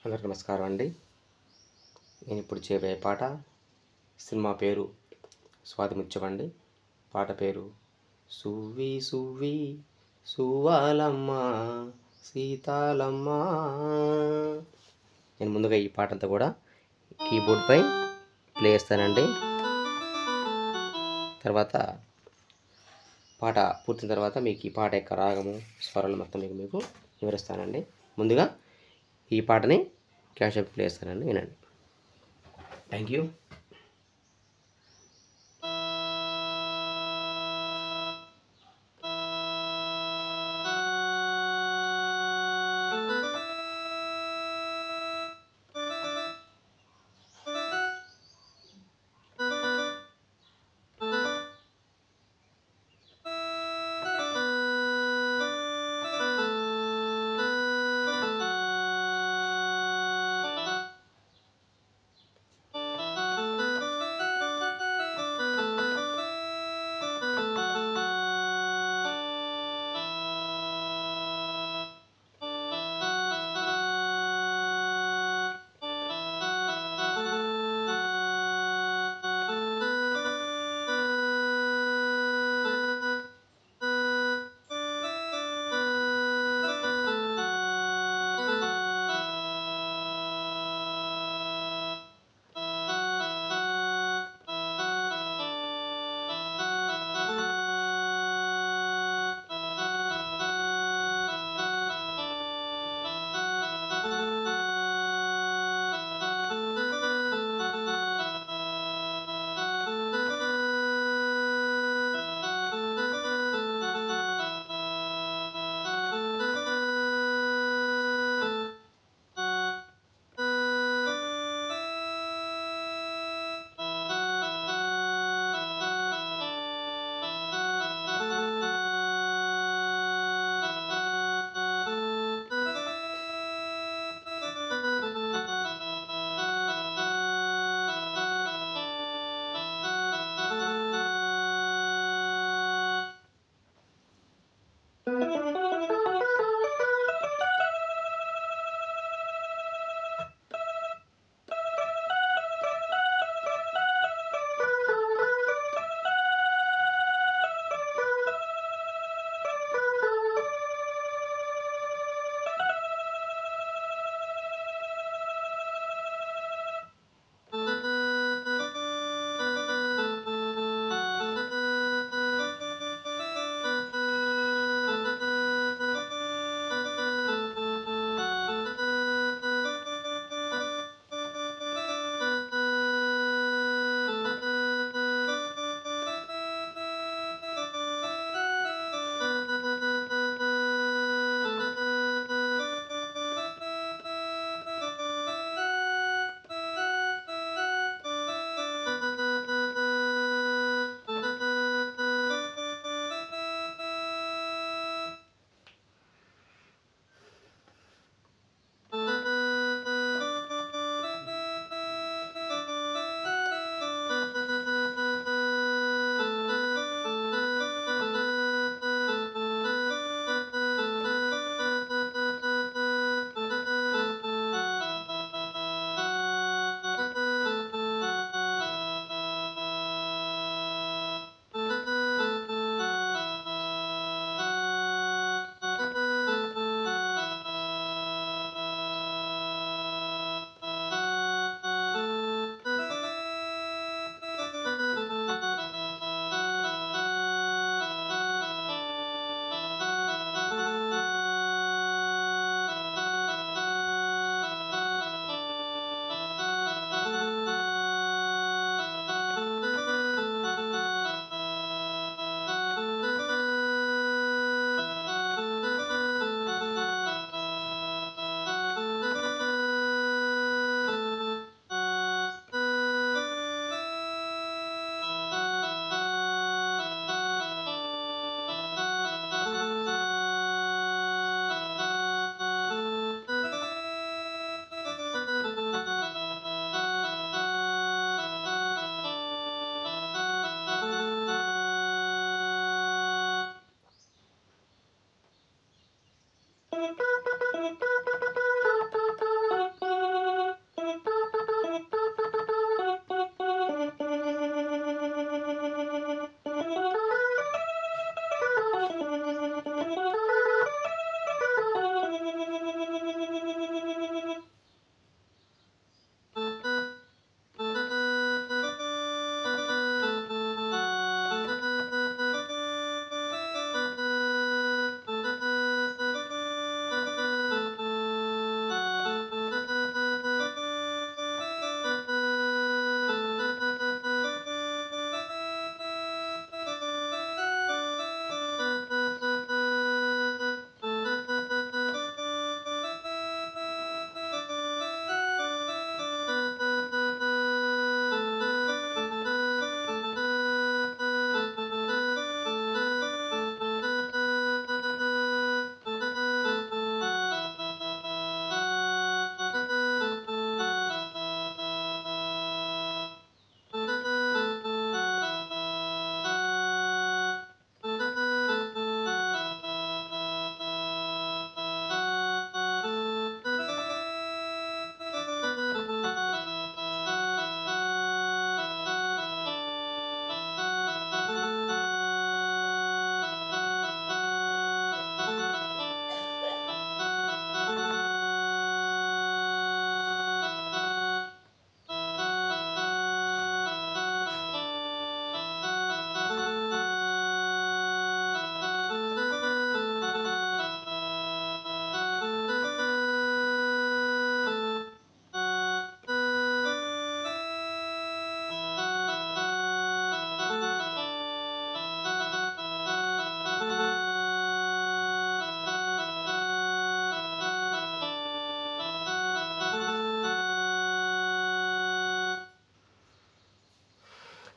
అందరికీ నమస్కారం అండి. నేను ఇప్పుడు చేయబోయే పాట సినిమా పేరు స్వాతి ముత్యం అండి. పాట పేరు సువ్వి సువ్వి సువ్వాలమ్మ సీతాలమ్మ. నేను ముందుగా ఈ పాట అంతా కూడా కీబోర్డ్పై ప్లే చేస్తానండి. తర్వాత పాట పూర్తిన తర్వాత మీకు ఈ పాట యొక్క రాగము స్వరాలు మొత్తం మీకు వివరిస్తానండి. ముందుగా ఈ పాటని క్యాష్ ప్లే చేస్తానండి, వినండి. Thank you.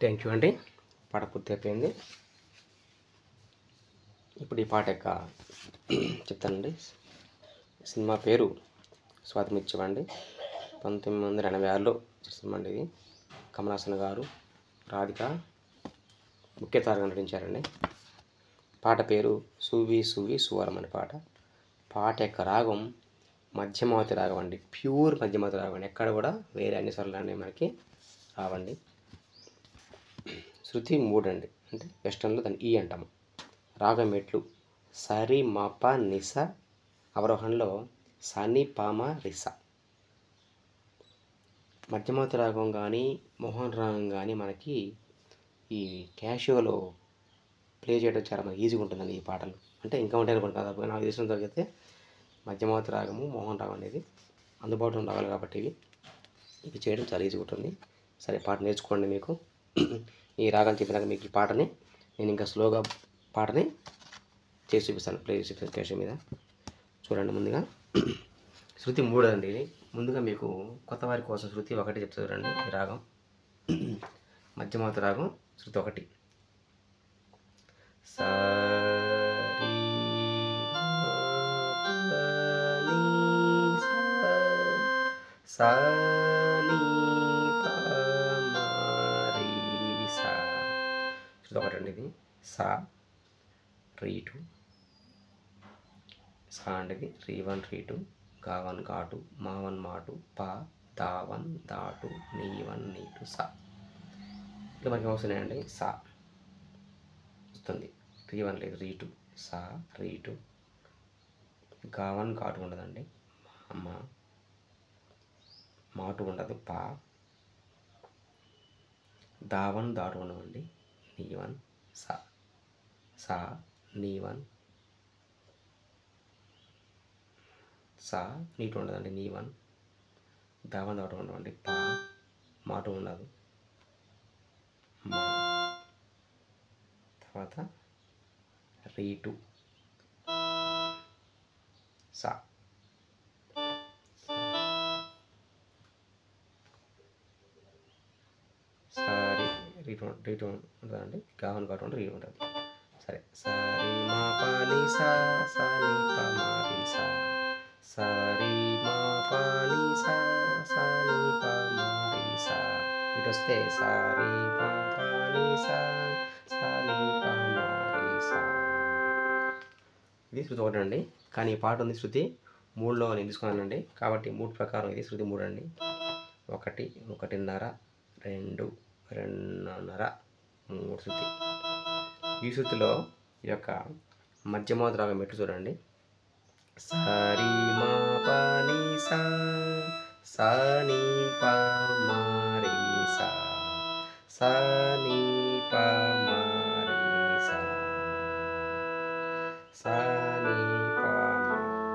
థ్యాంక్ యూ అండి. పాట పూర్తి అయిపోయింది. ఇప్పుడు ఈ పాట యొక్క చెప్తానండి. సినిమా పేరు స్వాతిముత్యం 1986లో సినిమా అండి ఇది. కమల్ హాసన్ గారు, రాధిక ముఖ్య తారగా నటించారండి. పాట పేరు సువి సువి సువరం అనే పాట. పాట యొక్క రాగం మధ్యమావతి రాగం అండి, ప్యూర్ మధ్యమావతి రాగం అండి. ఎక్కడ కూడా వేరే అన్ని స్వరాలు అనేవి మనకి రావండి. శృతి 3 అండి, అంటే వెస్టర్న్లో దాన్ని ఈ అంటాము. రాగం మెట్లు సరి మప నిస, అవరోహణలో సని పామ రిస. మధ్యమావతి రాగం కానీ మోహన్ రాగం కానీ మనకి ఈ క్యాషియోలో ప్లే చేయడం చాలా మనకి ఈజీగా ఉంటుందండి. ఈ పాటలు అంటే ఇంకా ఉంటాయి అనుకుంటున్నారు, నాకు తెలిసిన జరిగితే మధ్యమావతి రాగము మోహన్ రాగం అనేది అందుబాటులో రావాలి కాబట్టి ఇవి చేయడం చాలా ఈజీగా ఉంటుంది. సరే, పాట నేర్చుకోండి. మీకు ఈ రాగం చెప్పినాక మీకు ఈ పాటని నేను ఇంకా స్లోగా పాటని చేసి చూపిస్తాను, ప్లే చేసి చూపిస్తాను క్యాషియో మీద. చూడండి, ముందుగా శృతి 3 అండి ఇది. ముందుగా మీకు కొత్త వారి కోసం శృతి 1 చెప్తా చూడండి. ఈ రాగం మధ్యమావతి రాగం శృతి 1. సరి సని పమరి సా. శృతి 1 అండి ఇది. సా రీ 2, సా అంటే ఇది రీ 1 రీ 2, గా 1 గా 2, మా 1 మా 2, పా దా 1 దా 2, నీ 1 నీ 2, సా. ఇట్లా మనకి వస్తున్నాయండి. సా వస్తుంది, రీ 1 లేదు, రీ 2, సా రీ 2, గా 1 గా 2 ఉండదండి, మా 2 ఉండదు, పా దా 1 దా 2 ఉండదండి, నీ 1 సా, సా నీ 1 సా నీ 2 ఉండదండి, నీ 1 దా 1 దా 2 ఉండదండి, పా మా 2 ఉండదు, మా తర్వాత రీ 2 సా, సారీ రీ 2 ఉంటుందండి, గా 1 గా 2 రీ ఉంటుంది. సరే, సరి మా పా ని సా, సా ని పా మా రి సా, సరి మా పా ని సా, సా ని పా మా రి సా. ఇటు వస్తే సరి మా పా ని సా, సా ని పా మా రి సా. ఇది శృతి 1 అండి. కానీ ఈ పాట ఉంది శృతి 3లో నేను తీసుకున్నానండి, కాబట్టి 3 ప్రకారం ఇది శృతి 3 అండి. 1 1.5 2 2.5 3 శృతి. ఈ శృతిలో ఈ యొక్క మధ్యమావతి రాగం మెట్లు చూడండి. సరి మా పా ని సా, సా ని పా మా రి సా, సా ని పా మా రి సా, సా ని పా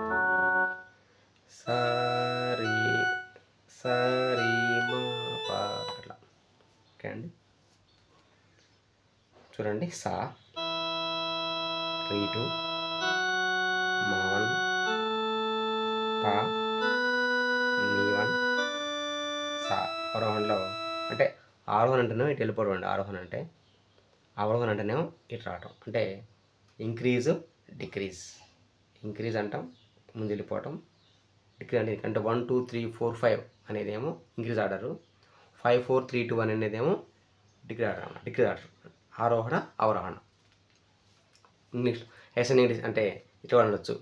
మా సరి సరి మా పా. అట్లా ఓకే అండి. చూడండి, సా రీ 2 మా 1 పా నీ 1 సా. ఆరోహణలో అంటే ఆరోహణ అంటేనేమో ఇటు వెళ్ళిపోవడం అండి. ఆరోహణ అంటే అవరోహణ అంటేనేమో ఇటు రావటం, అంటే ఇంక్రీజ్ డిక్రీజ్. ఇంక్రీజ్ అంటాం ముందు వెళ్ళిపోవటం, డిక్రీజ్ అంటే 1 2 3 4 5 అనేది ఏమో ఇంక్రీజ్ ఆర్డరు, 5 4 3 2 1 అనేది ఏమో డిక్రీజ్ ఆర్డర్. డిక్రీజ్ ఆర్డర్ ఆరోహణ అవరోహణ. ఇంగ్లీష్ ఎసెండింగ్ అంటే ఇట్లా అనొచ్చు.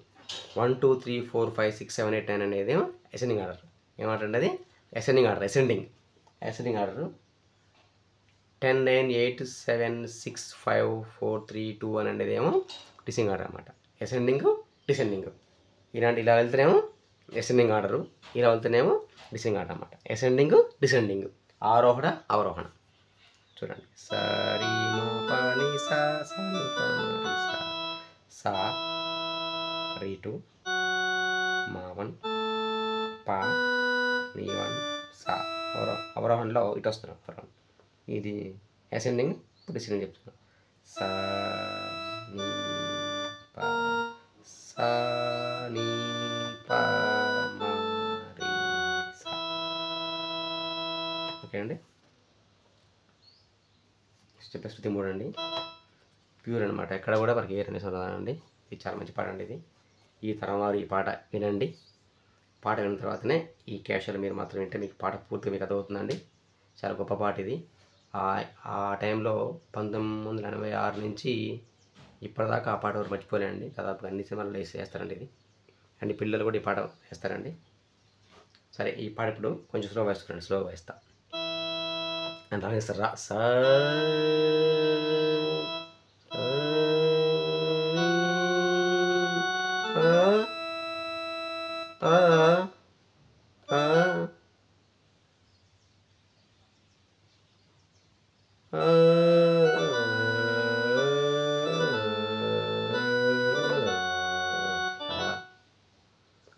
1 2 3 4 5 6 7 8 9 అనేది ఏమో ఎసెండింగ్ ఆర్డర్. ఏమంటే అది ఎసెండింగ్ ఆర్డర్, ఎసెండింగ్ ఆర్డర్. 10 9 8 7 6 5 4 3 2 1 అనేది ఏమో డిసెండింగ్ ఆర్డర్ అనమాట. Ascending descending. ఇలా వెళ్తేనేమో ఎసెండింగ్ ఆర్డరు, ఇలా వెళ్తేనేమో డిసెండింగ్ ఆర్డర్ అనమాట. ఎసెండింగ్ డిసెండింగ్, ఆరోహణ అవరోహణ. చూడండి, సరి మా పా ని సా, సా ని పా మా రి సా, సా రీ 2 మా 1 పా నీ 1 సా. అవరోహణలో ఇటు వస్తున్నాం. అవరోహణ ఇది అసెండింగ్, డిసెండింగ్ చెప్తున్నాం. సా నీ పా, సా నీ పా మా రి సా. ఓకే అండి. చెప్పే శృతి మూడు అండి, ప్యూర్ అనమాట. ఎక్కడ కూడా మనకి ఏ అనేసి ఉండదండి. ఇది చాలా మంచి పాట అండి. ఇది ఈ తరం వారు ఈ పాట వినండి. పాట విన్న తర్వాతనే ఈ క్యాషువల్ మీరు మాత్రం వింటే మీకు పాట పూర్తిగా మీకు అర్థమవుతుందండి. చాలా గొప్ప పాట ఇది. ఆ టైంలో 1986 నుంచి ఇప్పటిదాకా ఆ పాట ఎవరు మర్చిపోలేండి. దాదాపుగా అన్ని సినిమాల్లో వేస్తారండి ఇది. అండ్ పిల్లలు కూడా ఈ పాట వేస్తారండి. సరే, ఈ పాట ఇప్పుడు కొంచెం స్లోగా వేస్తున్నాండి, స్లోగా వేస్తా అని రాగేస్తారు. రా సా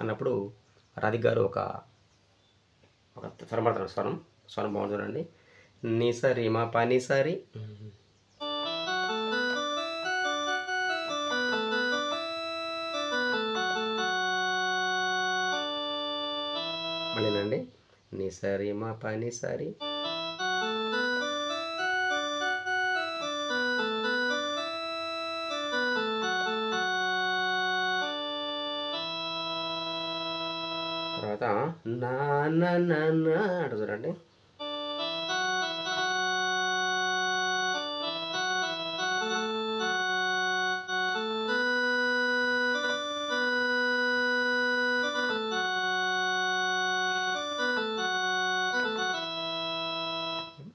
అన్నప్పుడు రాధిక్ గారు ఒక స్వరం పడతారు. స్వరం బాగుంది చూడండి. నీ సరి మా పని సరి, మళ్ళీనండి. నీ సరి మా పని సరి, తర్వాత నా నా నా నా అంట చూడండి.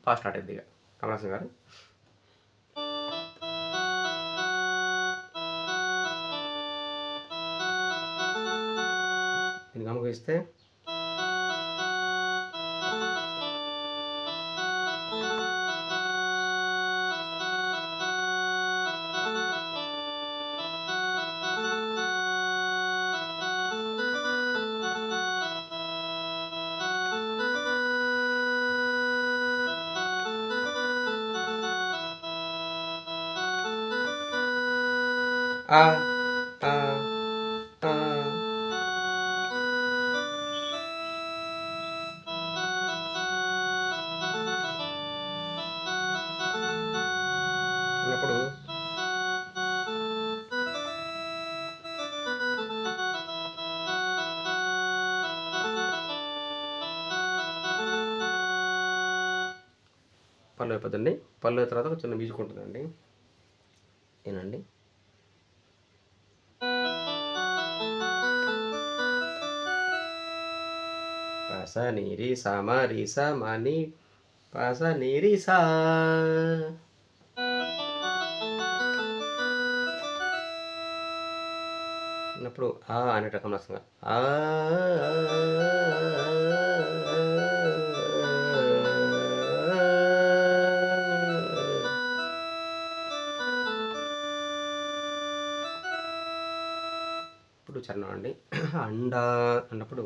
ఫాస్ట్ స్టార్ట్ అయింది. ఇక కమలాసన్ గారు దీన్ని గమనిస్తే ఆ ఆ ఆ అన్నప్పుడు పళ్ళు అయిపోతుంది. పళ్ళు అయిన తర్వాత ఒక చిన్న మ్యూజిక్ ఉంటుందండి. ఏనండి, పాస నీరి సామా రీసా మాని పాస నీరి సా, అన్నప్పుడు ఆ అనేట కమలాసంగా ఆ ఇప్పుడు చరణం అండి. అండా అన్నప్పుడు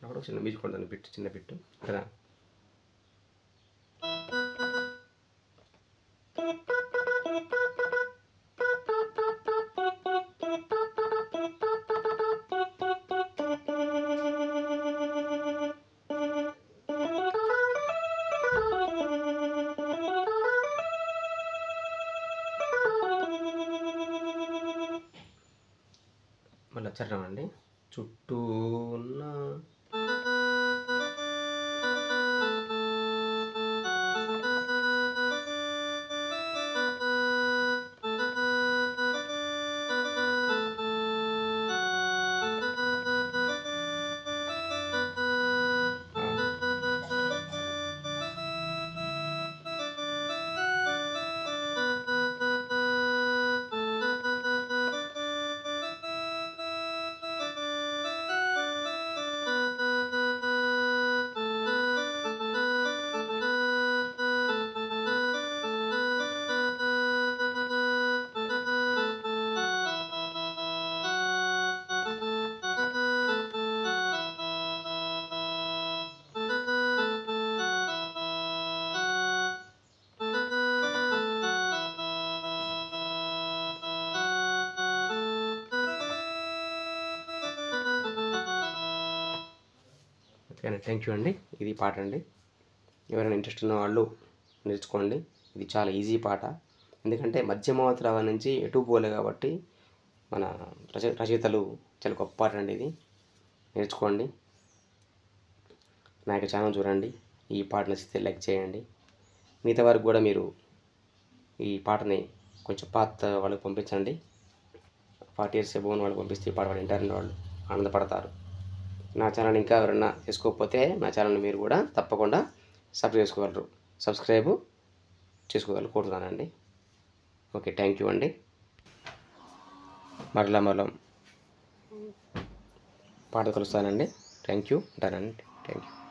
అప్పుడు చిన్న మ్యూజిక్ ఉంటుంది. బిట్టు చిన్న బిట్టు కదా. చరణం అండి. చుట్టూ ఉన్న ఓకేనా. థ్యాంక్ యూ అండి. ఇది పాట అండి. ఎవరైనా ఇంట్రెస్ట్ ఉన్న వాళ్ళు నేర్చుకోండి. ఇది చాలా ఈజీ పాట. ఎందుకంటే మధ్యమావతి రాగం నుంచి ఎటు పోలే కాబట్టి మన రచయితలు చాలా గొప్ప పాట అండి. ఇది నేర్చుకోండి. నా యొక్క ఛానల్ చూడండి. ఈ పాట నచ్చితే లైక్ చేయండి. మిగతా వారికి కూడా మీరు ఈ పాటని కొంచెం పాత వాళ్ళకి పంపించండి. 40 years above వాళ్ళకి పంపిస్తే ఈ పాట వాళ్ళు వింటారని వాళ్ళు ఆనందపడతారు. నా ఛానల్ ఇంకా ఎవరైనా చేసుకోకపోతే నా ఛానల్ని మీరు కూడా తప్పకుండా సబ్స్క్రైబ్ చేసుకోగలరు కోరుతున్నానండి. ఓకే, థ్యాంక్ యూ అండి. మరలా పాట కలుస్తానండి. థ్యాంక్ యూ ఉంటానండి. Thank you.